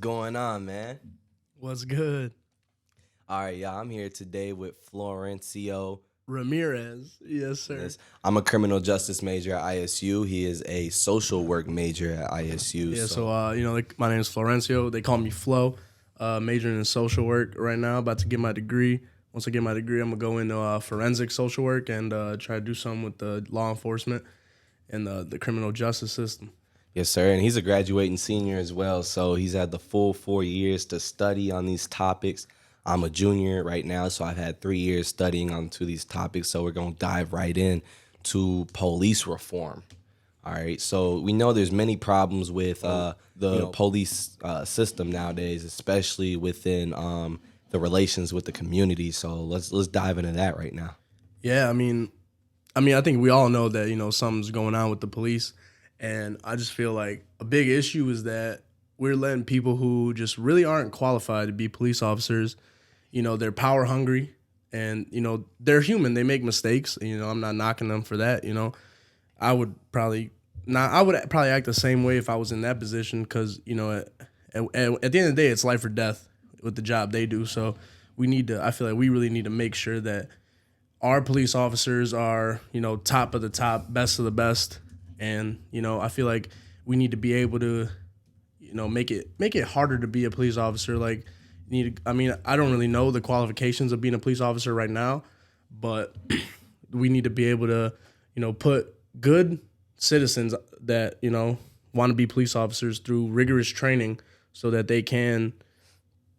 going on, man? What's good? All right, y'all. I'm here today with Florencio. Ramirez. Yes, sir. Yes, I'm a criminal justice major at ISU. He is a social work major at ISU. Yeah, my name is Florencio. They call me Flo. Majoring in social work right now, about to get my degree. Once I get my degree, I'm going to go into forensic social work and try to do something with the law enforcement and the criminal justice system. Yes, sir. And he's a graduating senior as well. So he's had the full 4 years to study on these topics. I'm a junior right now, so I've had 3 years studying onto these topics. So we're going to dive right in to police reform. All right. So we know there's many problems with the police system nowadays, especially within the relations with the community. So let's dive into that right now. Yeah, I think we all know that, something's going on with the police. And I just feel like a big issue is that we're letting people who just really aren't qualified to be police officers, they're power hungry and, they're human. They make mistakes. I'm not knocking them for that. I would probably act the same way if I was in that position because, at the end of the day, it's life or death with the job they do. So I feel like we really need to make sure that our police officers are, top of the top, best of the best. And, I feel like we need to be able to, make it harder to be a police officer. Like, I don't really know the qualifications of being a police officer right now, but we need to be able to, put good citizens that, want to be police officers through rigorous training so that they can,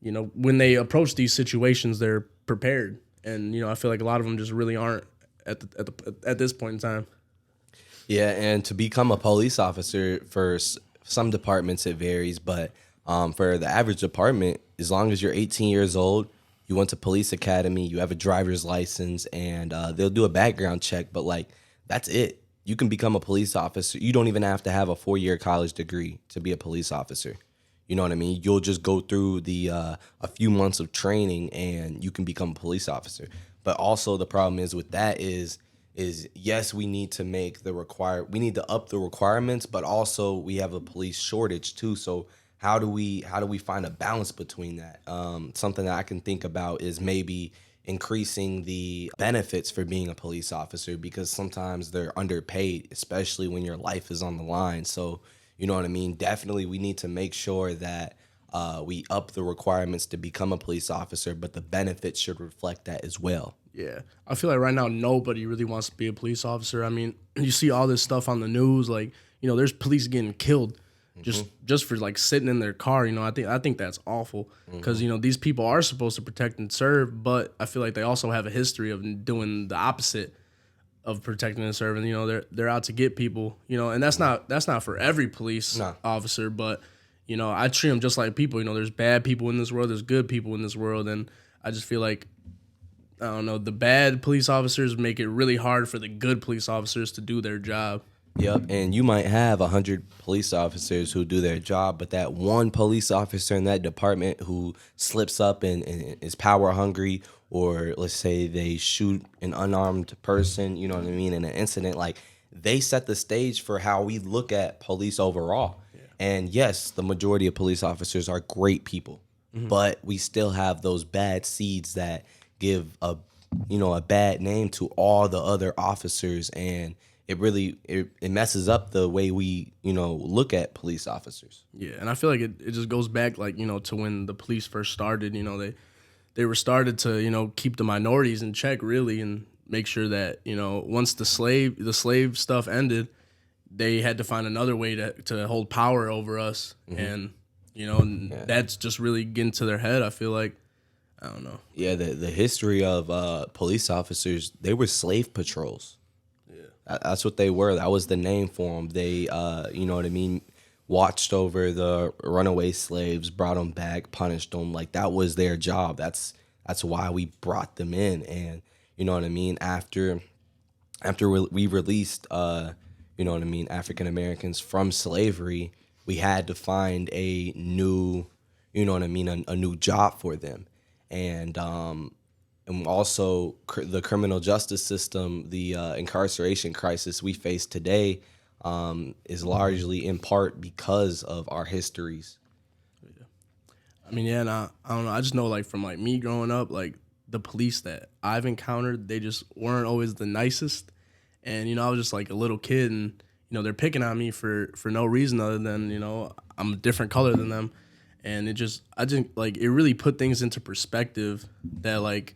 when they approach these situations, they're prepared. And, I feel like a lot of them just really aren't at this point in time. Yeah, and to become a police officer, for some departments it varies, but for the average department, as long as you're 18 years old, you went to police academy, you have a driver's license, and they'll do a background check, but that's it. You can become a police officer. You don't even have to have a 4-year college degree to be a police officer. You know what I mean? You'll just go through a few months of training and you can become a police officer. But also the problem is with that is yes, we need to we need to up the requirements, but also we have a police shortage too. So how do we find a balance between that? Something that I can think about is maybe increasing the benefits for being a police officer, because sometimes they're underpaid, especially when your life is on the line. So, you know what I mean? Definitely we need to make sure that we up the requirements to become a police officer, but the benefits should reflect that as well. Yeah. I feel like right now nobody really wants to be a police officer. I mean, you see all this stuff on the news, there's police getting killed just for sitting in their car. I think that's awful because, these people are supposed to protect and serve, but I feel like they also have a history of doing the opposite of protecting and serving. They're out to get people, and that's not for every police officer, but, I treat them just like people. There's bad people in this world, there's good people in this world, and I just feel like, I don't know, the bad police officers make it really hard for the good police officers to do their job. Yep, and you might have 100 police officers who do their job, but that one police officer in that department who slips up and is power hungry, or let's say they shoot an unarmed person, you know what I mean, in an incident, they set the stage for how we look at police overall. Yeah. And yes, the majority of police officers are great people, but we still have those bad seeds that give a bad name to all the other officers, and it really messes up the way we look at police officers. Yeah, and I feel like it just goes back to when the police first started. They were started to keep the minorities in check, really, and make sure that once the slave stuff ended, they had to find another way to hold power over us, and that's just really getting to their head. I feel like. I don't know. Yeah, the history of police officers, they were slave patrols. Yeah. That's what they were. That was the name for them. They, watched over the runaway slaves, brought them back, punished them. That was their job. That's why we brought them in. And, after we released, African Americans from slavery, we had to find a new, a new job for them. And also the criminal justice system, the incarceration crisis we face today is largely in part because of our histories. I mean, yeah, and I don't know. I just know, like, from, like, me growing up, like, the police that I've encountered, they just weren't always the nicest. And, I was just, like, a little kid, and, they're picking on me for no reason other than, I'm a different color than them. And I think, like, it really put things into perspective that, like,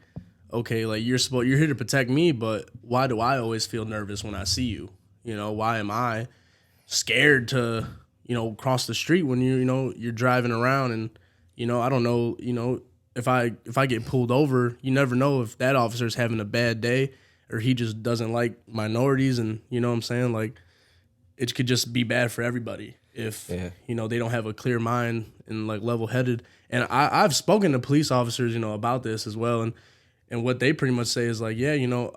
okay, like, you're here to protect me, but why do I always feel nervous when I see you? Why am I scared to cross the street when you're driving around? And I don't know, if I get pulled over, you never know if that officer's having a bad day or he just doesn't like minorities. And you know what I'm saying, like, it could just be bad for everybody if Yeah. they don't have a clear mind and, like, level headed. And I've spoken to police officers about this as well. And what they pretty much say is, like, yeah,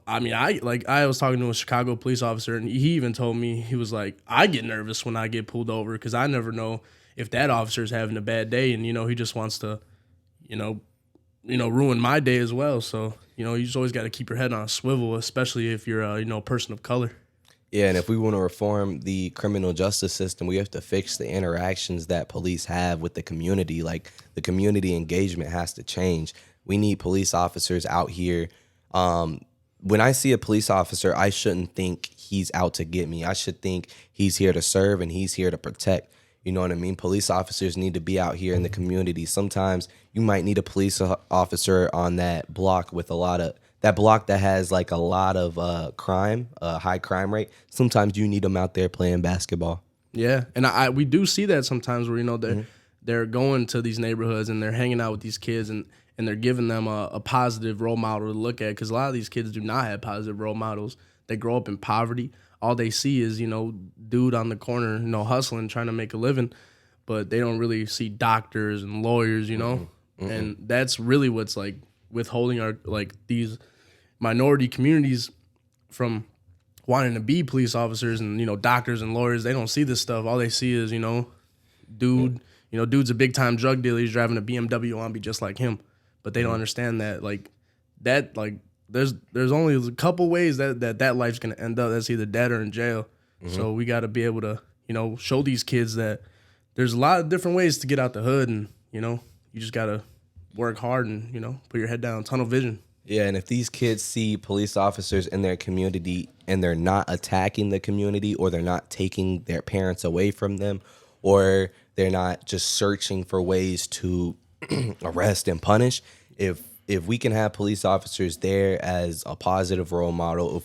I mean, I was talking to a Chicago police officer, and he even told me, he was like, I get nervous when I get pulled over because I never know if that officer's having a bad day, and he just wants to, ruin my day as well. So you just always got to keep your head on a swivel, especially if you're a person of color. Yeah, and if we want to reform the criminal justice system, we have to fix the interactions that police have with the community. Like, the community engagement has to change. We need police officers out here. When I see a police officer, I shouldn't think he's out to get me. I should think he's here to serve and he's here to protect. You know what I mean? Police officers need to be out here in the community. Sometimes you might need a police officer on that block with that block that has, like, a lot of crime, high crime rate. Sometimes you need them out there playing basketball. Yeah, and we do see that sometimes where they're going to these neighborhoods and they're hanging out with these kids, and they're giving them a positive role model to look at, because a lot of these kids do not have positive role models. They grow up in poverty. All they see is dude on the corner hustling, trying to make a living, but they don't really see doctors and lawyers, and that's really what's, like, withholding our, like, these minority communities from wanting to be police officers and doctors and lawyers. They don't see this stuff. All they see is dude's a big time drug dealer. He's driving a BMW. I want to be just like him, but they don't understand that there's only a couple ways that life's gonna end up. That's either dead or in jail. So we got to be able to show these kids that there's a lot of different ways to get out the hood, and you just gotta work hard and put your head down, tunnel vision. Yeah, and if these kids see police officers in their community and they're not attacking the community, or they're not taking their parents away from them, or they're not just searching for ways to arrest and punish, if we can have police officers there as a positive role model,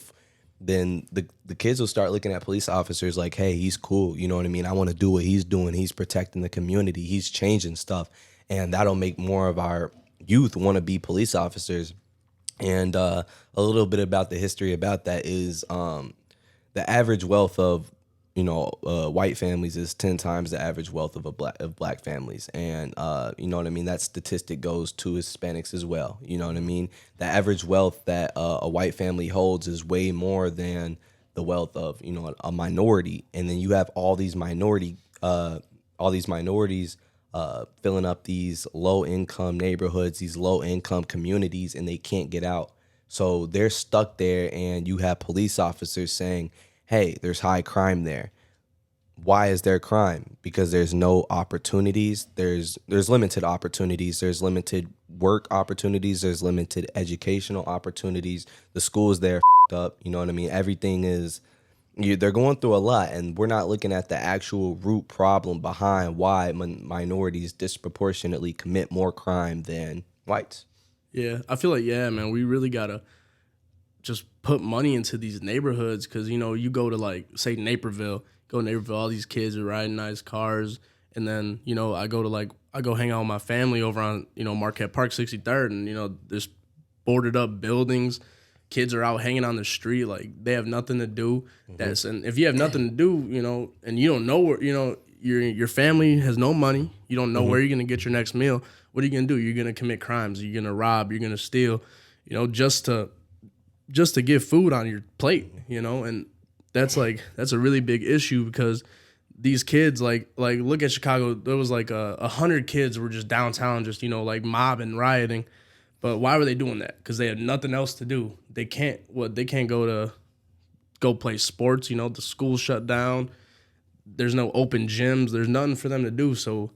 then the kids will start looking at police officers like, hey, he's cool. You know what I mean? I want to do what he's doing. He's protecting the community. He's changing stuff. And that'll make more of our youth want to be police officers. And a little bit about the history about that is the average wealth of white families is 10 times the average wealth of black families. And you know what I mean? That statistic goes to Hispanics as well. You know what I mean? The average wealth that a white family holds is way more than the wealth of a minority. And then you have all these minorities filling up these low income neighborhoods, these low income communities, and they can't get out. So they're stuck there, and you have police officers saying, hey, there's high crime there. Why is there crime? Because there's no opportunities. There's limited opportunities. There's limited work opportunities. There's limited educational opportunities. The schools there up. You know what I mean? Everything is, they're going through a lot, and we're not looking at the actual root problem behind why minorities disproportionately commit more crime than whites. Yeah, I feel like, yeah, man, we really gotta just put money into these neighborhoods, because you go to, like, say Naperville, all these kids are riding nice cars, and then I go hang out with my family over on Marquette Park 63rd, and there's boarded up buildings. Kids are out hanging on the street, like, they have nothing to do. And if you have nothing to do, and you don't know where, your family has no money, you don't know where you're gonna get your next meal. What are you gonna do? You're gonna commit crimes. You're gonna rob. You're gonna steal. Just to get food on your plate. And that's a really big issue, because these kids, like look at Chicago. There was like 100 kids were just downtown, just like mobbing, rioting. But why were they doing that? Because they had nothing else to do. They can't go play sports. The school shut down. There's no open gyms. There's nothing for them to do. So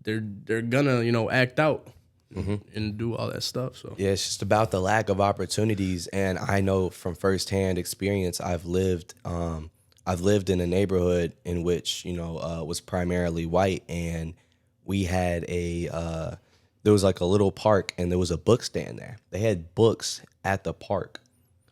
they're gonna, act out and do all that stuff. So Yeah, it's just about the lack of opportunities, and I know from firsthand experience. I've lived in a neighborhood in which was primarily white, and we had there was like a little park, and there was a book stand there. They had books at the park,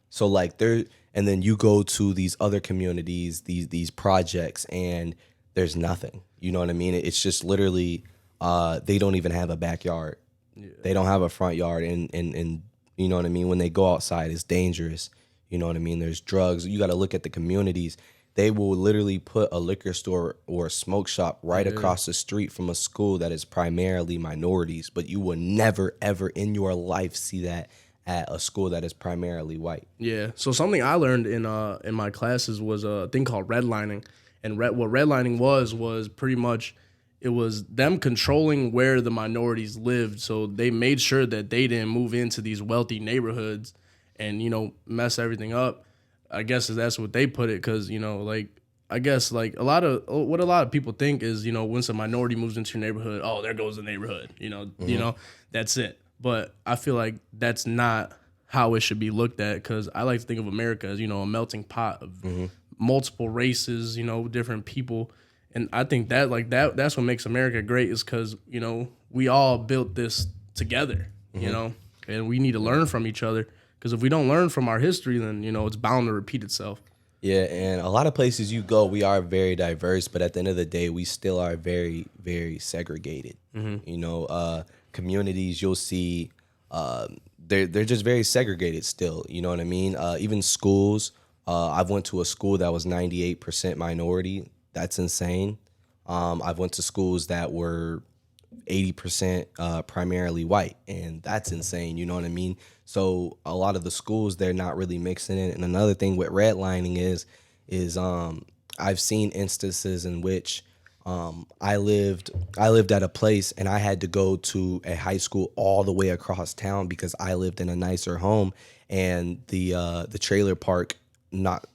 so like there, and then you go to these other communities, these projects, and there's nothing. You know what I mean? It's just literally they don't even have a backyard. They don't have a front yard, and you know what I mean? When they go outside, it's dangerous. You know what I mean? There's drugs. You got to look at the communities. They will literally put a liquor store or a smoke shop right across the street from a school that is primarily minorities, but you will never, ever in your life see that at a school that is primarily white. yeah. So something I learned in my classes was a thing called redlining, and what redlining was pretty much it was them controlling where the minorities lived. So they made sure that they didn't move into these wealthy neighborhoods and mess everything up. I guess that's what they put it, because like I guess like a lot of people think is once a minority moves into your neighborhood, oh, there goes the neighborhood, that's it. But I feel like that's not how it should be looked at, because I like to think of America as a melting pot of multiple races, different people, and I think that that's what makes America great, is because we all built this together, and we need to learn from each other. Because if we don't learn from our history, then, it's bound to repeat itself. Yeah, and a lot of places you go, we are very diverse, but at the end of the day, we still are very, very segregated. Communities, you'll see, they're just very segregated still. You know what I mean? Even schools. I've went to a school that was 98% minority. That's insane. I've went to schools that were 80% primarily white, and that's insane. You know what I mean? So a lot of the schools, they're not really mixing it. And another thing with redlining is I've seen instances in which I lived at a place, and I had to go to a high school all the way across town because I lived in a nicer home, and the trailer park not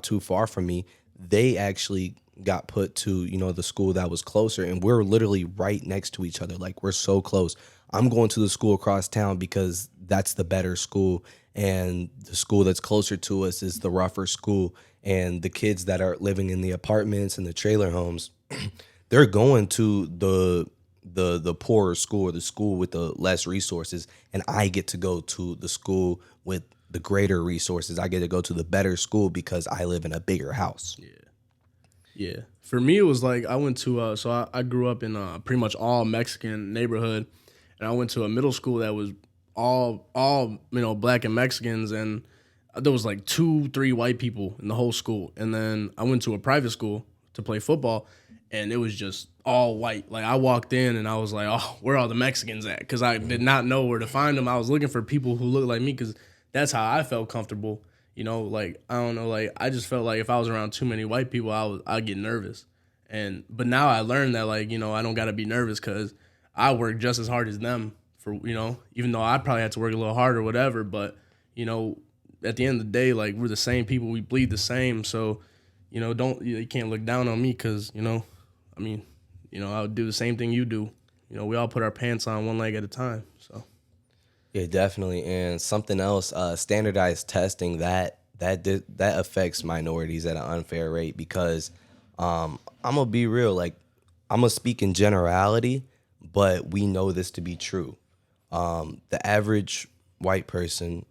too far from me, they actually got put to the school that was closer, and we're literally right next to each other. Like, we're so close. I'm going to the school across town because that's the better school, and the school that's closer to us is the rougher school. And the kids that are living in the apartments and the trailer homes, they're going to the poorer school, or the school with the less resources, and I get to go to the school with the greater resources. I get to go to the better school because I live in a bigger house. Yeah. For me, it was like I went to I grew up in a pretty much all Mexican neighborhood, and I went to a middle school that was all black and Mexicans, and there was like 2-3 white people in the whole school. And then I went to a private school to play football, and it was just all white. Like, I walked in and I was like, oh, where are all the Mexicans at? Because I did not know where to find them. I was looking for people who looked like me, because that's how I felt comfortable. Like, I don't know, like, I just felt like if I was around too many white people, I'd get nervous. But now I learned that, like, I don't got to be nervous, because I work just as hard as them for, even though I probably had to work a little harder or whatever. But, at the end of the day, like, we're the same people. We bleed the same. So, you can't look down on me, because, I would do the same thing you do. We all put our pants on one leg at a time. So. Yeah, definitely. And something else, standardized testing, that affects minorities at an unfair rate, because I'm gonna be real, like, I'm gonna speak in generality, but we know this to be true. The average white person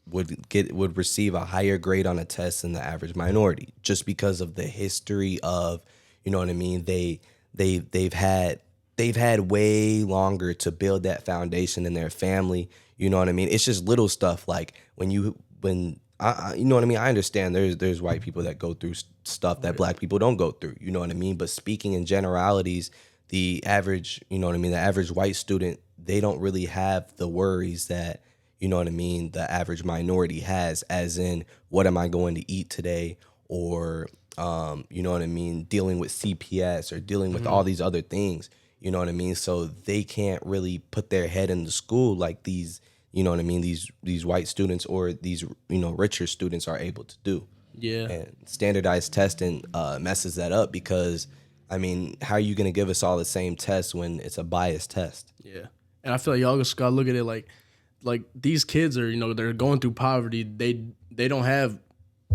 would receive a higher grade on a test than the average minority, just because of the history of, you know what I mean? They've had way longer to build that foundation in their family. You know what I mean? It's just little stuff like I you know what I mean? I understand there's white people that go through stuff that black people don't go through. You know what I mean? But speaking in generalities, the average, you know what I mean, the average white student, they don't really have the worries that, you know what I mean, the average minority has, as in, what am I going to eat today? Or, you know what I mean, dealing with CPS, or dealing with all these other things. You know what I mean? So they can't really put their head in the school like these, you know what I mean, these white students or these, richer students are able to do. Yeah. And standardized testing messes that up, because I mean, how are you going to give us all the same test when it's a biased test? Yeah, and I feel like y'all just gotta look at it like these kids are, they're going through poverty. They don't have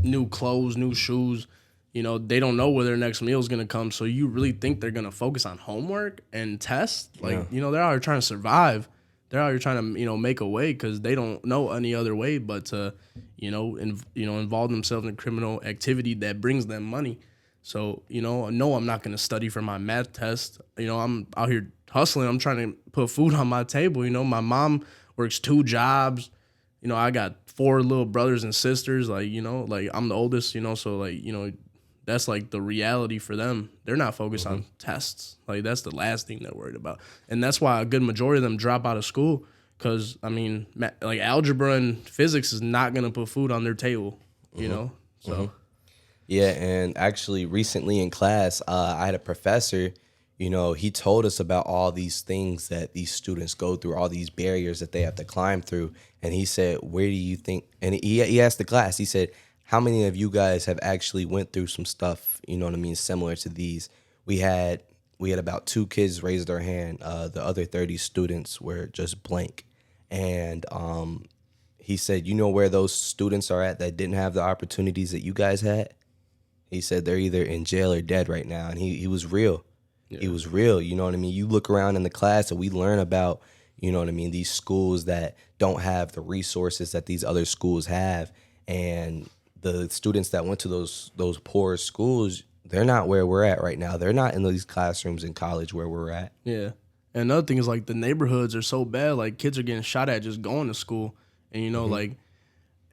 new clothes, new shoes. They don't know where their next meal is gonna come. So you really think they're gonna focus on homework and tests? Like, Yeah. they're out here trying to survive. They're out here trying to, make a way because they don't know any other way but to, involve themselves in criminal activity that brings them money. So, no, I'm not gonna study for my math test. I'm out here hustling. I'm trying to put food on my table. My mom works 2 jobs. I got 4 little brothers and sisters. Like, like I'm the oldest. So like, that's like the reality for them. They're not focused on tests. Like that's the last thing they're worried about, and that's why a good majority of them drop out of school. Because I mean, like algebra and physics is not gonna put food on their table. So. Yeah, and actually recently in class, I had a professor, he told us about all these things that these students go through, all these barriers that they have to climb through. And he said, where do you think, and he asked the class, he said, how many of you guys have actually went through some stuff, similar to these? We had about 2 kids raise their hand. The other 30 students were just blank. And he said, you know where those students are at that didn't have the opportunities that you guys had? He said they're either in jail or dead right now. And he was real. Yeah. He was real. You know what I mean? You look around in the class and we learn about, these schools that don't have the resources that these other schools have. And the students that went to those poor schools, they're not where we're at right now. They're not in these classrooms in college where we're at. Yeah. And another thing is like the neighborhoods are so bad. Like kids are getting shot at just going to school. And,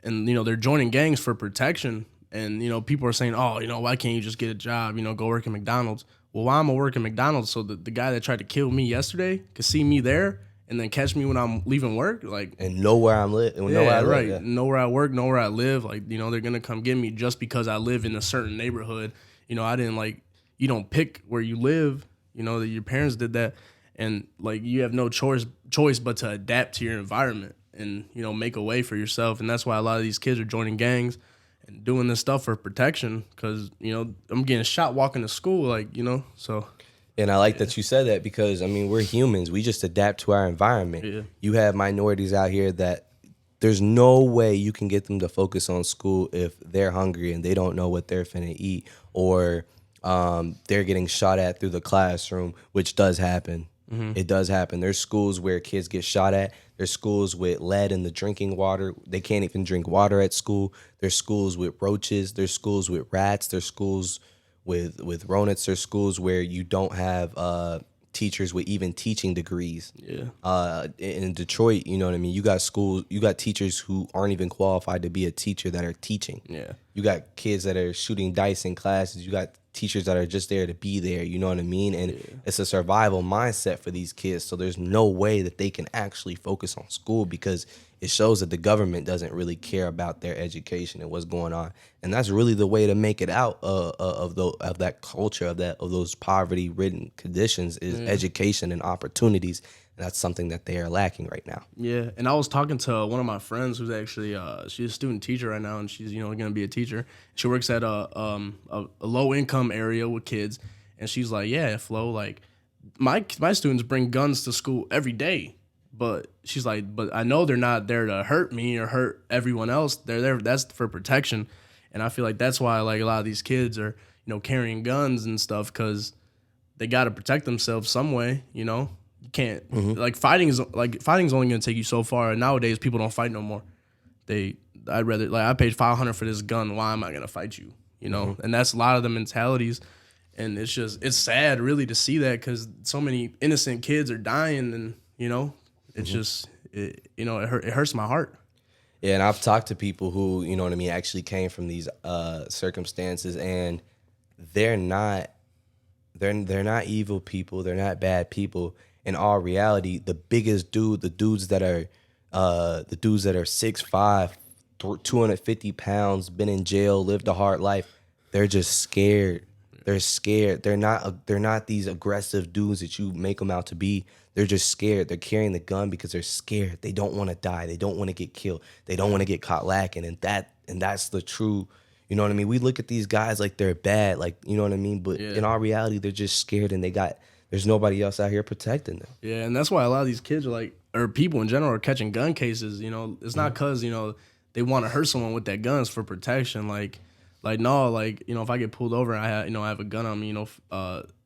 they're joining gangs for protection. And, people are saying, oh, why can't you just get a job, go work at McDonald's? Well, why am I working at McDonald's? So the guy that tried to kill me yesterday could see me there and then catch me when I'm leaving work. And know where I'm living. Yeah, right. Yeah. Know where I work, know where I live. Like, they're going to come get me just because I live in a certain neighborhood. I didn't you don't pick where you live, that your parents did that. And you have no choice but to adapt to your environment and, make a way for yourself. And that's why a lot of these kids are joining gangs and doing this stuff for protection because, I'm getting shot walking to school, so. And I like that you said that because, we're humans. We just adapt to our environment. Yeah. You have minorities out here that there's no way you can get them to focus on school if they're hungry and they don't know what they're finna eat or they're getting shot at through the classroom, which does happen. Mm-hmm. It does happen. There's schools where kids get shot at. There's schools with lead in the drinking water. They can't even drink water at school. There's schools with roaches. There's schools with rats. There's schools with rodents. There's schools where you don't have teachers with even teaching degrees. Yeah. In Detroit, you know what I mean? You got teachers who aren't even qualified to be a teacher that are teaching. Yeah. You got kids that are shooting dice in classes. You got teachers that are just there to be there, you know what I mean? And it's a survival mindset for these kids. So there's no way that they can actually focus on school because it shows that the government doesn't really care about their education and what's going on. And that's really the way to make it out of that culture, of those poverty-ridden conditions is education and opportunities. And that's something that they are lacking right now. Yeah, and I was talking to one of my friends who's actually she's a student teacher right now, and she's going to be a teacher. She works at a low income area with kids, and she's like, yeah, Flo, like my students bring guns to school every day, but she's like, but I know they're not there to hurt me or hurt everyone else. They're there that's for protection, and I feel like that's why like a lot of these kids are carrying guns and stuff because they got to protect themselves some way, You can't fighting's only gonna take you so far. And nowadays people don't fight no more. I'd rather I paid $500 for this gun. Why am I gonna fight you? And that's a lot of the mentalities. And it's sad really to see that because so many innocent kids are dying, and it's it hurts my heart. Yeah, and I've talked to people who actually came from these circumstances, and they're not evil people. They're not bad people. In all reality, the dudes that are 6'5", 250 pounds, been in jail, lived a hard life, they're just scared. They're scared. They're not these aggressive dudes that you make them out to be. They're just scared. They're carrying the gun because they're scared. They don't want to die. They don't want to get killed. They don't want to get caught lacking. And that's the true, You know what I mean? We look at these guys like they're bad, like, you know what I mean? But Yeah. in our reality, they're just scared and there's nobody else out here protecting them. Yeah, and that's why a lot of these kids are like, or people in general are catching gun cases. You know, it's not because they want to hurt someone with that gun. It's for protection. Like no, like if I get pulled over, and I have a gun on me.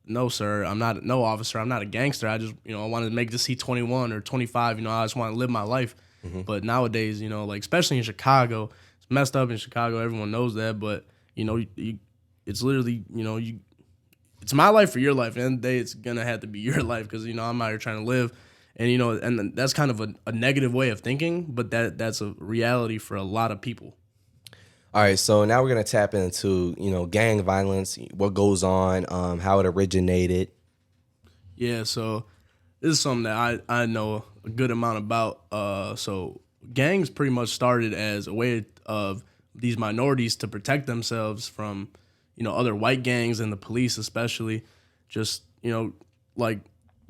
No, sir, I'm not. No, officer, I'm not a gangster. I just I want to make this C-21 or 25. I just want to live my life. But nowadays, like especially in Chicago, it's messed up in Chicago. Everyone knows that, but it's literally it's my life or your life. At the end of the day, it's gonna have to be your life because I'm out here trying to live, and and that's kind of a negative way of thinking, but that's a reality for a lot of people. All right, so now we're gonna tap into gang violence, what goes on, how it originated. Yeah, so this is something that I know a good amount about. So gangs pretty much started as a way of these minorities to protect themselves from other white gangs and the police, especially. Just like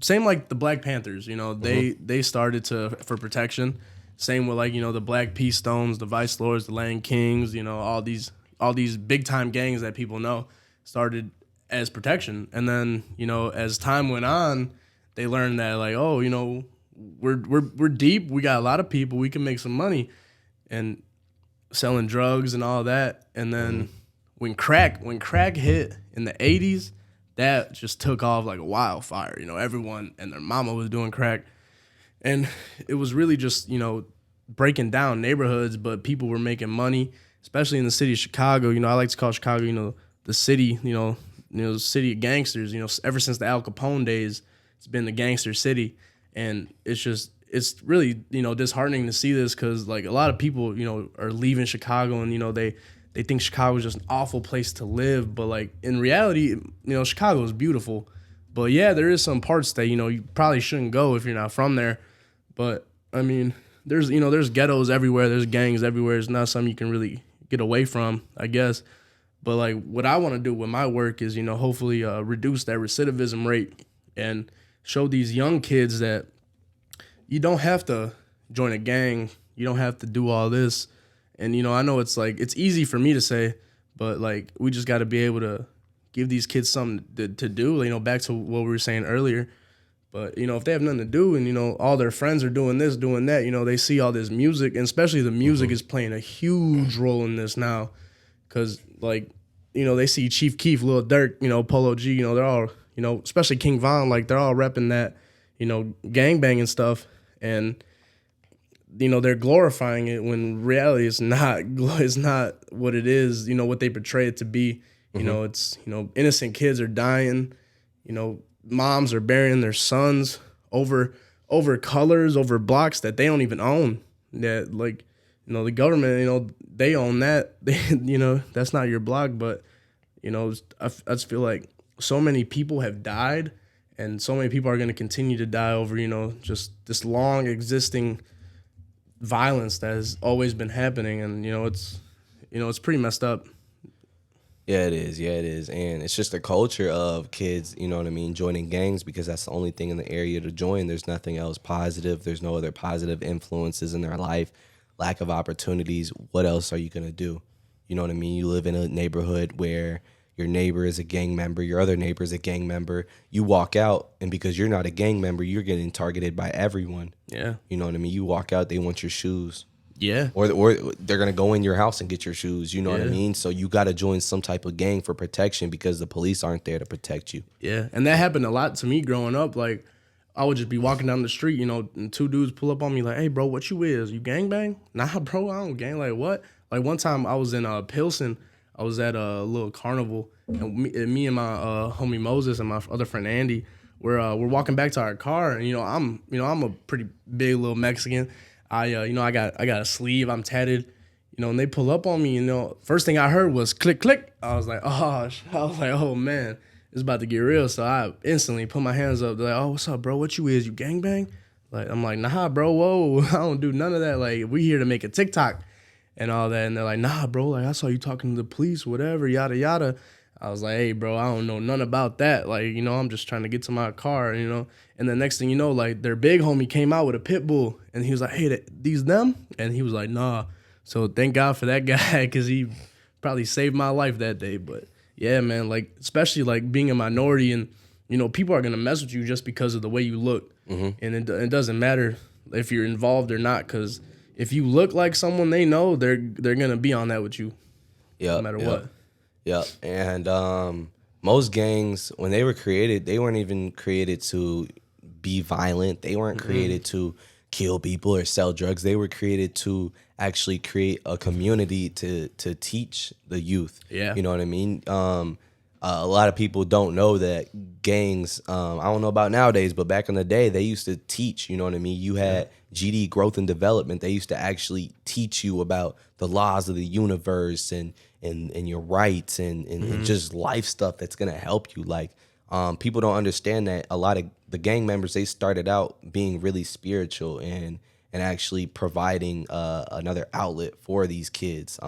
same like the Black Panthers. They started for protection. Same with like the Black Peace Stones, the Vice Lords, the Land Kings. All these big time gangs that people know started as protection, and then as time went on, they learned that like we're deep. We got a lot of people. We can make some money, and selling drugs and all that. And then when crack hit in the 80s, that just took off like a wildfire. Everyone and their mama was doing crack. And it was really just, breaking down neighborhoods, but people were making money, especially in the city of Chicago. I like to call Chicago, the city, the city of gangsters. Ever since the Al Capone days, it's been the gangster city. And it's really, disheartening to see this because, like, a lot of people, are leaving Chicago and, they think Chicago is just an awful place to live. But, like, in reality, Chicago is beautiful. But, yeah, there is some parts that, you probably shouldn't go if you're not from there. But, I mean, there's ghettos everywhere. There's gangs everywhere. It's not something you can really get away from, I guess. But, like, what I want to do with my work is, hopefully reduce that recidivism rate and show these young kids that you don't have to join a gang. You don't have to do all this. And, I know it's like, it's easy for me to say, but like, we just got to be able to give these kids something to do, back to what we were saying earlier. But, if they have nothing to do and, all their friends are doing this, doing that, they see all this music, and especially the music is playing a huge role in this now. Cause like, they see Chief Keef, Lil Durk, Polo G, they're all, especially King Von, like they're all repping that, gangbanging stuff. And, they're glorifying it when reality is not what it is, what they portray it to be. It's, innocent kids are dying, moms are burying their sons over colors, over blocks that they don't even own. That like, the government, they own that. They, that's not your block. But, I just feel like so many people have died, and so many people are going to continue to die over, just this long existing violence that has always been happening. And, it's pretty messed up. Yeah, it is. Yeah, it is. And it's just a culture of kids, joining gangs because that's the only thing in the area to join. There's nothing else positive. There's no other positive influences in their life, lack of opportunities. What else are you going to do? You know what I mean? You live in a neighborhood where your neighbor is a gang member, your other neighbor is a gang member. You walk out, and because you're not a gang member, you're getting targeted by everyone. Yeah. You know what I mean? You walk out, they want your shoes. Yeah. Or they're going to go in your house and get your shoes. You know what I mean? So you got to join some type of gang for protection because the police aren't there to protect you. Yeah. And that happened a lot to me growing up. Like, I would just be walking down the street, and two dudes pull up on me like, "Hey, bro, what you is? You gangbang?" "Nah, bro, I don't gang." Like, what? Like, one time I was in Pilsen. I was at a little carnival, and me and my homie Moses and my other friend Andy, we're walking back to our car, and I'm a pretty big little Mexican. I got a sleeve, I'm tatted, and they pull up on me, first thing I heard was click click. I was like, oh man, it's about to get real. So I instantly put my hands up. They're like, "Oh, what's up, bro? What you is? You gangbang?" Like, I'm like, "Nah, bro, whoa, I don't do none of that. Like, we here to make a TikTok and all that." And they're like, "Nah, bro, like I saw you talking to the police, whatever, yada yada." I was like, "Hey, bro, I don't know none about that. Like, I'm just trying to get to my car, And the next thing you know, like their big homie came out with a pit bull, and he was like, "Hey, these them?" And he was like, "Nah." So thank God for that guy, because he probably saved my life that day. But yeah, man, like especially like being a minority, and people are gonna mess with you just because of the way you look, and it doesn't matter if you're involved or not, because if you look like someone they know, they're gonna be on that with you, no matter what. Yep. And most gangs, when they were created, they weren't even created to be violent. They weren't created to kill people or sell drugs. They were created to actually create a community to teach the youth. Yeah. You know what I mean? A lot of people don't know that gangs, I don't know about nowadays, but back in the day, they used to teach, you know what I mean? You had GD, growth and development. They used to actually teach you about the laws of the universe and your rights and just life stuff that's going to help you. Like, people don't understand that a lot of the gang members, they started out being really spiritual and actually providing another outlet for these kids.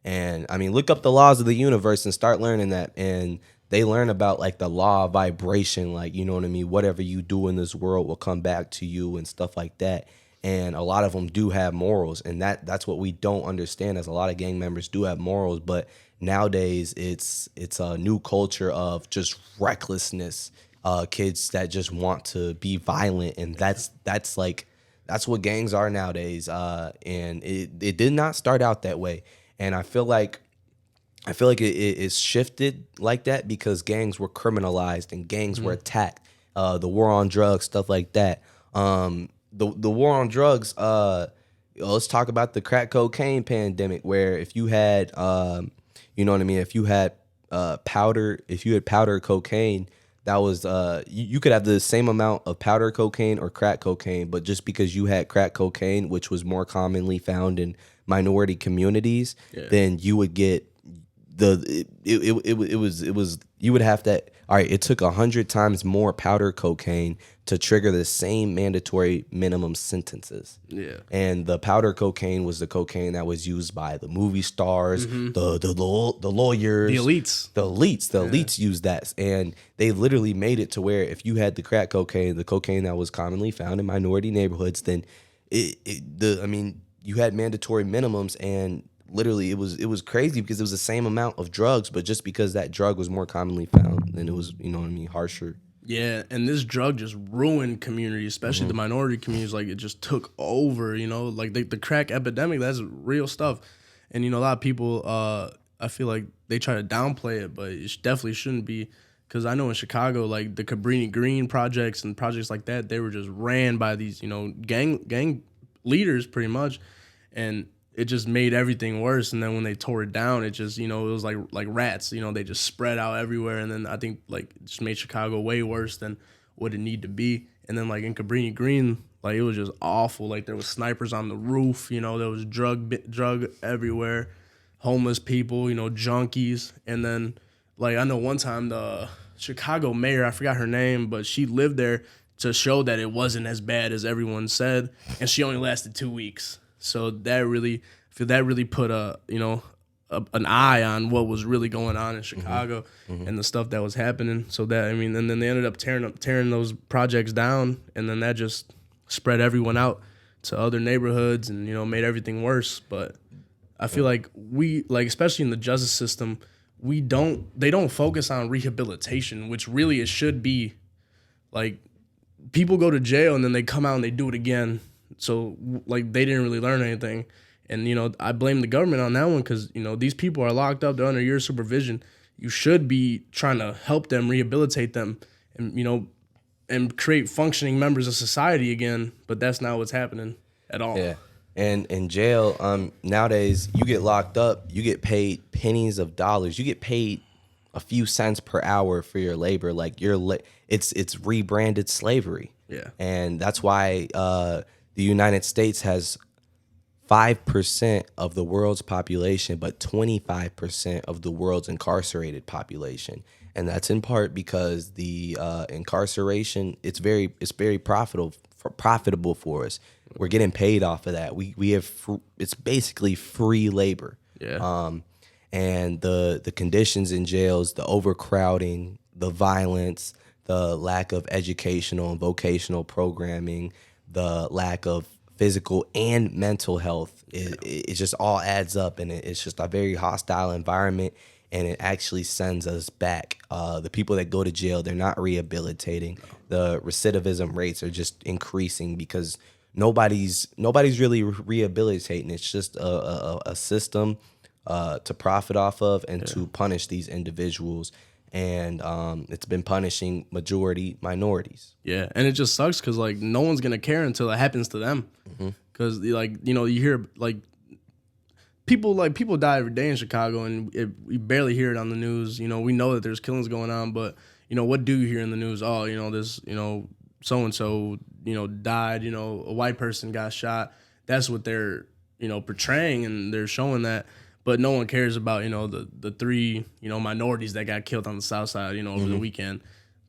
And I mean, look up the laws of the universe and start learning that. And they learn about like the law of vibration, like, you know what I mean? Whatever you do in this world will come back to you and stuff like that. And a lot of them do have morals. And that's what we don't understand, as a lot of gang members do have morals. But nowadays it's a new culture of just recklessness, kids that just want to be violent. And that's what gangs are nowadays. And it did not start out that way. And I feel like it's shifted like that because gangs were criminalized and gangs were attacked. The war on drugs, stuff like that. The war on drugs. Let's talk about the crack cocaine pandemic, where if you had, you know what I mean, if you had powder cocaine, that was you could have the same amount of powder cocaine or crack cocaine, but just because you had crack cocaine, which was more commonly found in minority communities, then you would get it was you would have to. All right, it took 100 times more powder cocaine to trigger the same mandatory minimum sentences. Yeah. And the powder cocaine was the cocaine that was used by the movie stars, the lawyers, the elites. The elites used that. And they literally made it to where if you had the crack cocaine, the cocaine that was commonly found in minority neighborhoods, then you had mandatory minimums, and literally it was crazy because it was the same amount of drugs, but just because that drug was more commonly found, then it was, you know what I mean, harsher. Yeah, and this drug just ruined communities, especially the minority communities. Like, it just took over, like the crack epidemic. That's real stuff. And, a lot of people, I feel like they try to downplay it, but it definitely shouldn't be. Because I know in Chicago, like the Cabrini Green projects and projects like that, they were just ran by these, gang leaders pretty much. And it just made everything worse. And then when they tore it down, it just, it was like rats, they just spread out everywhere. And then I think like it just made Chicago way worse than what it needed to be. And then like in Cabrini Green, like it was just awful. Like there was snipers on the roof, there was drug everywhere, homeless people, junkies. And then like I know one time the Chicago mayor, I forgot her name, but she lived there to show that it wasn't as bad as everyone said. And she only lasted 2 weeks. So that really put an eye on what was really going on in Chicago and the stuff that was happening. So that, and then they ended up tearing those projects down, and then that just spread everyone out to other neighborhoods and, made everything worse. But I feel like especially in the justice system, they don't focus on rehabilitation, which really it should be. Like, people go to jail and then they come out and they do it again. So, like, they didn't really learn anything. And, I blame the government on that one because, these people are locked up. They're under your supervision. You should be trying to help them, rehabilitate them, and, and create functioning members of society again. But that's not what's happening at all. Yeah. And in jail, nowadays, you get locked up, you get paid pennies of dollars. You get paid a few cents per hour for your labor. Like, it's rebranded slavery. Yeah. And that's why the United States has 5% of the world's population, but 25% of the world's incarcerated population. And that's in part because the incarceration, it's very profitable for us. We're getting paid off of that. We have it's basically free labor. Yeah. And the conditions in jails, the overcrowding, the violence, the lack of educational and vocational programming, the lack of physical and mental health. It just all adds up, and it's just a very hostile environment, and it actually sends us back. The people that go to jail, they're not rehabilitating. The recidivism rates are just increasing because nobody's really rehabilitating. It's just a system to profit off of and to punish these individuals. And it's been punishing majority minorities. Yeah, and it just sucks because like no one's gonna care until it happens to them. Because like you hear like people die every day in Chicago, and we barely hear it on the news. We know that there's killings going on, but what do you hear in the news? Oh, this so and so died. A white person got shot. That's what they're portraying, and they're showing that. But no one cares about, the three, minorities that got killed on the South Side, over the weekend.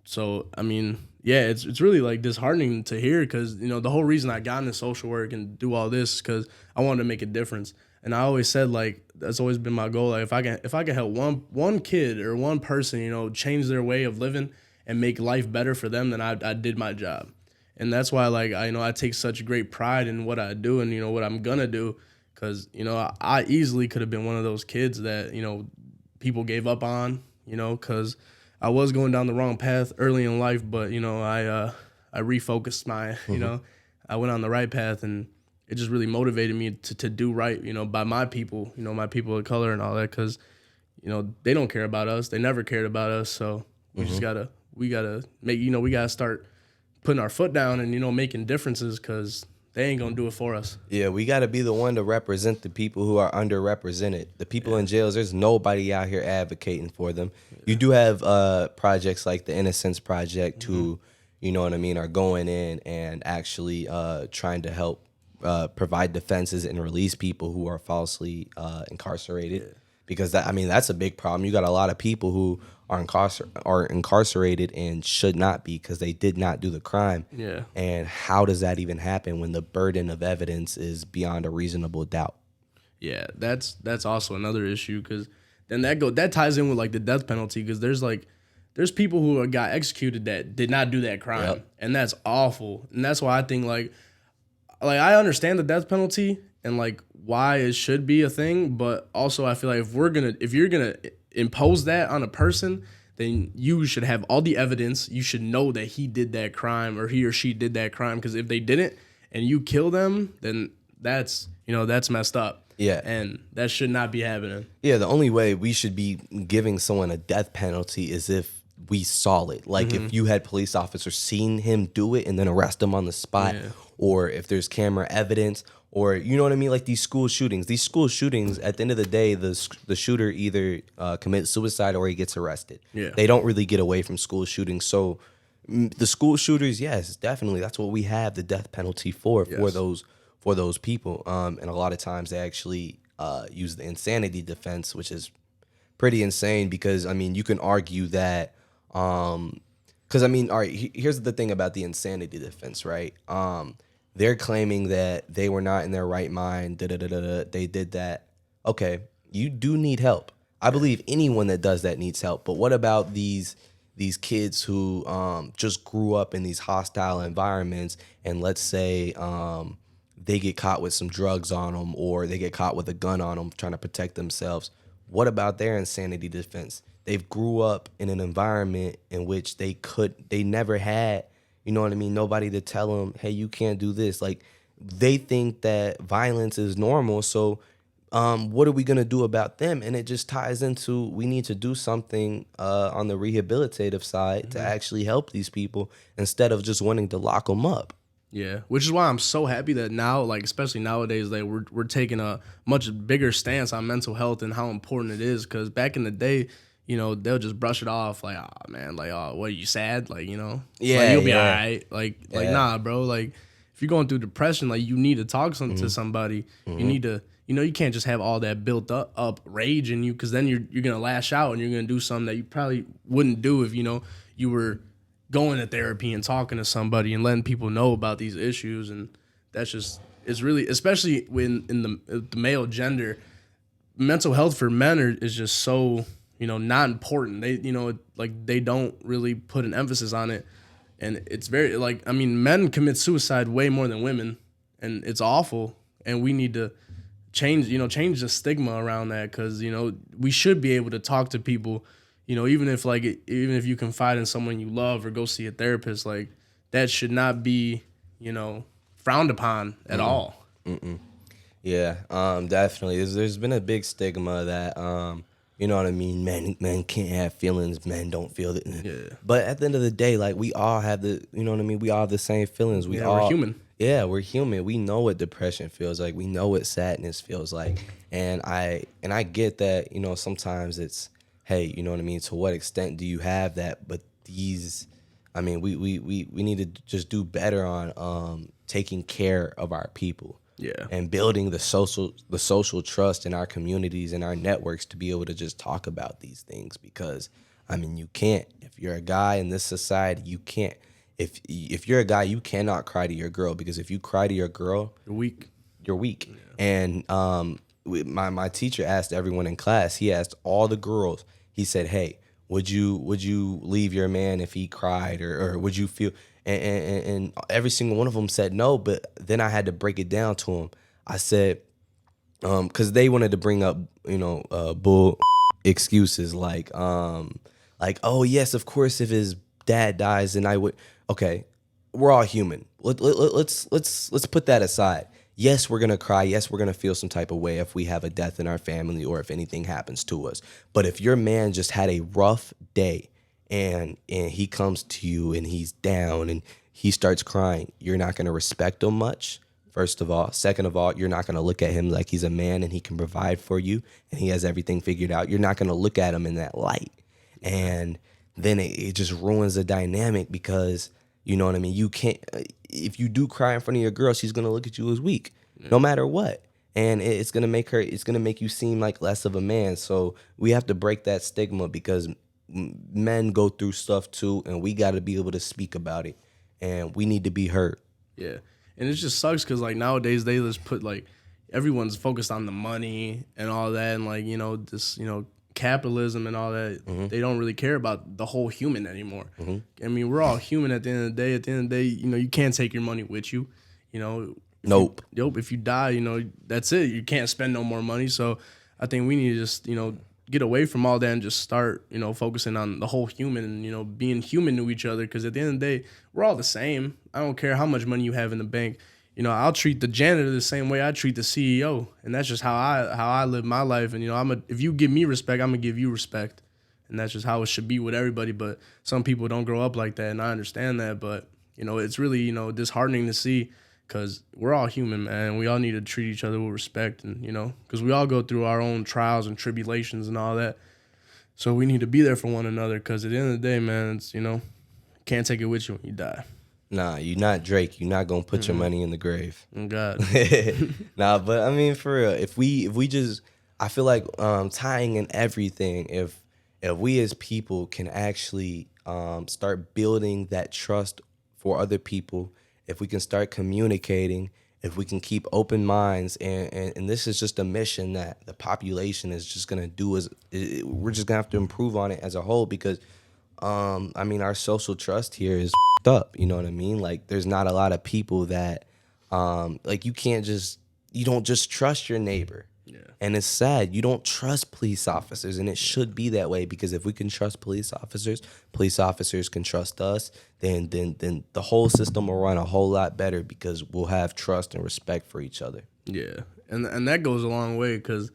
So, I mean, yeah, it's really like disheartening to hear because, the whole reason I got into social work and do all this is because I wanted to make a difference. And I always said, like, that's always been my goal. Like, if I can help one kid or one person, change their way of living and make life better for them, then I did my job. And that's why, like, I take such great pride in what I do and, what I'm going to do. Because, I easily could have been one of those kids that, people gave up on, because I was going down the wrong path early in life. But, I refocused my, I went on the right path, and it just really motivated me to do right, by my people, my people of color and all that. Because, they don't care about us. They never cared about us. So we just we got to make, we got to start putting our foot down and, making differences because they ain't gonna do it for us. Yeah, we got to be the one to represent the people who are underrepresented. The people in jails, there's nobody out here advocating for them. You do have projects like the Innocence Project who, are going in and actually trying to help provide defenses and release people who are falsely incarcerated. Yeah. Because that's a big problem. You got a lot of people who are incarcerated and should not be because they did not do the crime. Yeah. And how does that even happen when the burden of evidence is beyond a reasonable doubt? Yeah, that's also another issue because then that ties in with like the death penalty because there's people who got executed that did not do that crime, and that's awful. And that's why I think like I understand the death penalty and like why it should be a thing, but also I feel like if you're gonna impose that on a person, then you should have all the evidence. You should know that he did that crime or he or she did that crime. Because if they didn't and you kill them, then that's messed up. Yeah. And that should not be happening. Yeah, the only way we should be giving someone a death penalty is if we saw it. Like if you had police officers seen him do it and then arrest him on the spot, or if there's camera evidence, or you know what I mean, like these school shootings. These school shootings, at the end of the day, the shooter either commits suicide or he gets arrested. Yeah. They don't really get away from school shootings. So the school shooters, yes, definitely, that's what we have the death penalty for those people. And a lot of times they actually use the insanity defense, which is pretty insane because you can argue that. Because all right, here's the thing about the insanity defense, right? They're claiming that they were not in their right mind. They did that. Okay, you do need help. I believe anyone that does that needs help. But what about these kids who just grew up in these hostile environments, and let's say they get caught with some drugs on them, or they get caught with a gun on them trying to protect themselves? What about their insanity defense? They've grew up in an environment in which they never had, nobody to tell them, hey, you can't do this. Like, they think that violence is normal. So what are we going to do about them? And it just ties into, we need to do something on the rehabilitative side to actually help these people instead of just wanting to lock them up. Yeah, which is why I'm so happy that now, like especially nowadays, like we're taking a much bigger stance on mental health and how important it is. Because back in the day, they'll just brush it off like, oh man, like, oh, what, are you sad? Like, Yeah, like, you'll be all right. Like, nah, bro. Like, if you're going through depression, like, you need to talk to somebody. You need to, you can't just have all that built up rage in you, because then you're gonna lash out and you're gonna do something that you probably wouldn't do if you were going to therapy and talking to somebody and letting people know about these issues. And that's just, it's really, especially when in the male gender, mental health for men is just so not important. They they don't really put an emphasis on it, and it's very men commit suicide way more than women, and it's awful. And we need to change the stigma around that, because we should be able to talk to people, even if you confide in someone you love or go see a therapist, like that should not be frowned upon at all. Yeah, definitely. There's been a big stigma that, you know what I mean, men can't have feelings, men don't feel it. Yeah. But at the end of the day, like we all have you know what I mean, we all have the same feelings. Yeah, we're human. Yeah, we're human. We know what depression feels like. We know what sadness feels like. And I get that, sometimes it's, hey, you know what I mean, to what extent do you have that? But we need to just do better on taking care of our people. Yeah. And building the social trust in our communities and our networks to be able to just talk about these things, because you can't, if you're a guy in this society, you can't, if you're a guy, you cannot cry to your girl, because if you cry to your girl, You're weak. Yeah. And my teacher asked everyone in class, he asked all the girls, he said, hey, would you leave your man if he cried, or would you feel, and every single one of them said no. But then I had to break it down to them. I said, because they wanted to bring up, bull excuses like, oh yes, of course, if his dad dies, then I would. Okay, we're all human. Let's put that aside. Yes, we're gonna cry. Yes, we're gonna feel some type of way if we have a death in our family or if anything happens to us. But if your man just had a rough day and he comes to you and he's down and he starts crying, you're not gonna respect him much. First of all. Second of all, you're not going to look at him like he's a man and he can provide for you and he has everything figured out. You're not going to look at him in that light. And then it just ruins the dynamic, because, you know what I mean? You can't, if you do cry in front of your girl, she's going to look at you as weak, no matter what. And it's going to make you seem like less of a man. So we have to break that stigma, because men go through stuff too, and we got to be able to speak about it, and we need to be heard. Yeah. And it just sucks because, like, nowadays they just put, like, everyone's focused on the money and all that, and, like, capitalism and all that. Mm-hmm. They don't really care about the whole human anymore. Mm-hmm. I mean, we're all human at the end of the day. At the end of the day, you can't take your money with you. Nope. If you die, that's it. You can't spend no more money. So I think we need to just, get away from all that and just start, focusing on the whole human and, being human to each other. Because at the end of the day, we're all the same. I don't care how much money you have in the bank. I'll treat the janitor the same way I treat the CEO. And that's just how I live my life. And, if you give me respect, I'm going to give you respect. And that's just how it should be with everybody. But some people don't grow up like that, and I understand that. But, it's really, disheartening to see, because we're all human, man. We all need to treat each other with respect, and because we all go through our own trials and tribulations and all that. So we need to be there for one another, because at the end of the day, man, it's can't take it with you when you die. Nah, you're not Drake. You're not gonna put your money in the grave. Oh God. Nah, but I mean, for real, if we just, I feel like tying in everything, if we as people can actually start building that trust for other people, if we can start communicating, if we can keep open minds, and this is just a mission that the population is just going to do, we're just going to have to improve on it as a whole, because, our social trust here is up, you know what I mean? Like, there's not a lot of people that, you don't just trust your neighbor. Yeah. And it's sad. You don't trust police officers, and it should be that way, because if we can trust police officers can trust us, then the whole system will run a whole lot better, because we'll have trust and respect for each other. Yeah. And that goes a long way, because,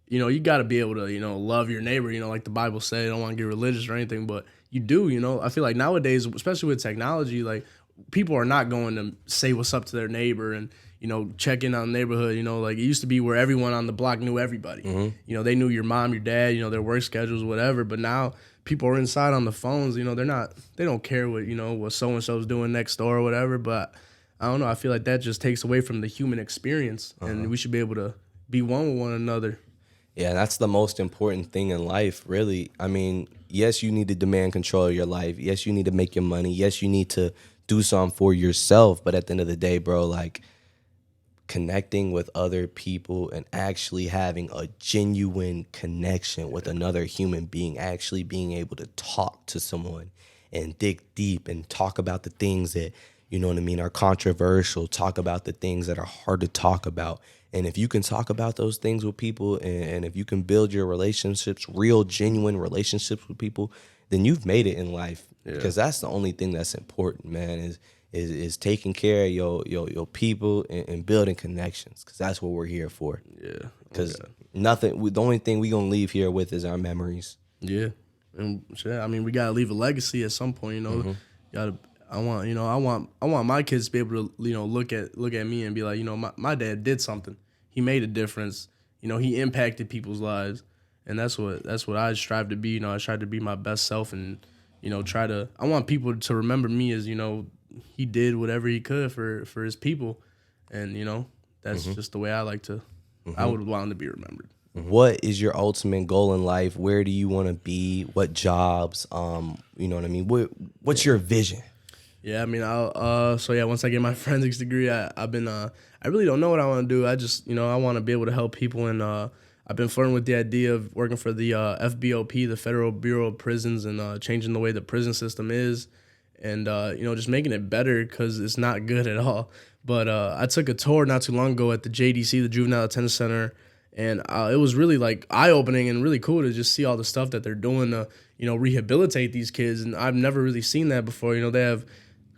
you got to be able to, love your neighbor, like the Bible said. I don't want to get religious or anything, but you do, I feel like nowadays, especially with technology, like, people are not going to say what's up to their neighbor and, check in on the neighborhood. Like, it used to be where everyone on the block knew everybody. Mm-hmm. They knew your mom, your dad, their work schedules, whatever. But now people are inside on the phones. They don't care what so-and-so's doing next door or whatever. But I don't know. I feel like that just takes away from the human experience. Uh-huh. And we should be able to be one with one another. Yeah, that's the most important thing in life, really. I mean, yes, you need to demand control of your life. Yes, you need to make your money. Yes, you need to do something for yourself. But at the end of the day, bro, like, connecting with other people and actually having a genuine connection with another human being, actually being able to talk to someone and dig deep and talk about the things that, you know what I mean, are controversial, talk about the things that are hard to talk about. And if you can talk about those things with people, and if you can build your relationships, real, genuine relationships with people, then you've made it in life. Yeah. Because that's the only thing that's important, man, is taking care of your people and building connections. Because that's what we're here for. Yeah. Because the only thing we gonna leave here with is our memories. Yeah. And I mean, we gotta leave a legacy at some point, you know. I want my kids to be able to, you know, look at me and be like, you know, my dad did something. He made a difference. You know, he impacted people's lives. And that's what I strive to be. You know, I try to be my best self, and, you know, I want people to remember me as, you know, he did whatever he could for his people. And, you know, that's just the way I like to, I would want to be remembered. What is your ultimate goal in life? Where do you want to be? What jobs? You know what I mean? What's your vision? Yeah, I mean, once I get my forensics degree, I really don't know what I want to do. I just, you know, I want to be able to help people, and I've been flirting with the idea of working for the FBOP, the Federal Bureau of Prisons, and changing the way the prison system is, and you know, just making it better, because it's not good at all. But I took a tour not too long ago at the JDC, the Juvenile Detention Center, and it was really like eye-opening and really cool to just see all the stuff that they're doing to, you know, rehabilitate these kids. And I've never really seen that before. You know, they have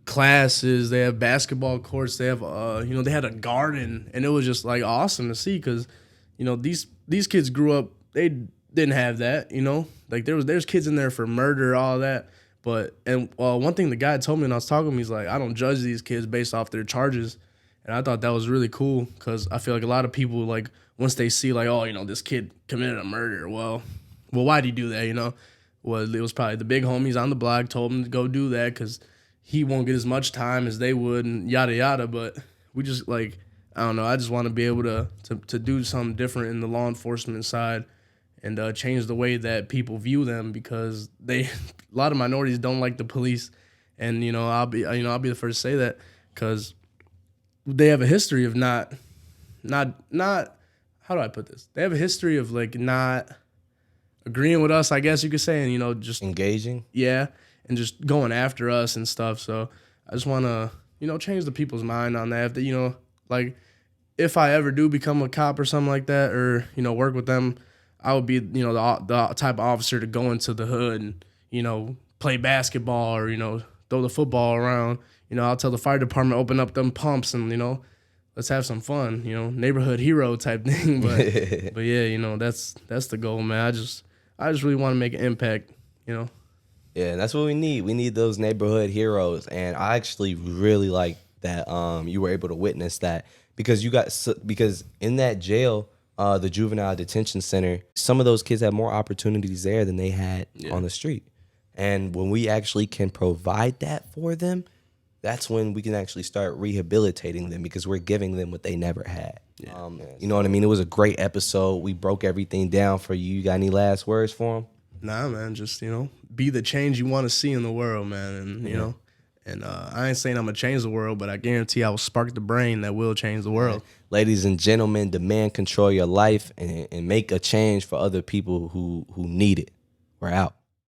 classes, they have basketball courts, they have you know, they had a garden, and it was just like awesome to see, because, you know, these kids grew up, they didn't have that, you know, like there's kids in there for murder, all that. But one thing the guy told me when I was talking to him, he's like, I don't judge these kids based off their charges. And I thought that was really cool, because I feel like a lot of people, like, once they see, like, oh, you know, this kid committed a murder, well, why'd he do that, you know? Well, it was probably the big homies on the block told him to go do that because he won't get as much time as they would, and yada yada. But we just, like, I don't know, I just want to be able to do something different in the law enforcement side, and change the way that people view them, because a lot of minorities don't like the police. And, you know, I'll be the first to say that, because they have a history of not how do I put this? They have a history of, like, not agreeing with us, I guess you could say, and, you know, just engaging. Yeah, and just going after us and stuff. So I just want to, you know, change the people's mind on that. If they, you know, like, if I ever do become a cop or something like that, or, you know, work with them, I would be, you know, the type of officer to go into the hood and, you know, play basketball, or, you know, throw the football around. You know, I'll tell the fire department, open up them pumps, and, you know, let's have some fun, you know, neighborhood hero type thing. But yeah, you know, that's the goal, man. I just really want to make an impact, you know. Yeah, and that's what we need. We need those neighborhood heroes. And I actually really like that you were able to witness that, because because in that jail, the juvenile detention center, some of those kids had more opportunities there than they had on the street. And when we actually can provide that for them, that's when we can actually start rehabilitating them, because we're giving them what they never had. Yeah. You know what I mean? It was a great episode. We broke everything down for you. You got any last words for them? Nah, man, just, you know, be the change you want to see in the world, man. And, you know, and I ain't saying I'm going to change the world, but I guarantee I will spark the brain that will change the world. Ladies and gentlemen, demand control your life, and make a change for other people who need it. We're out.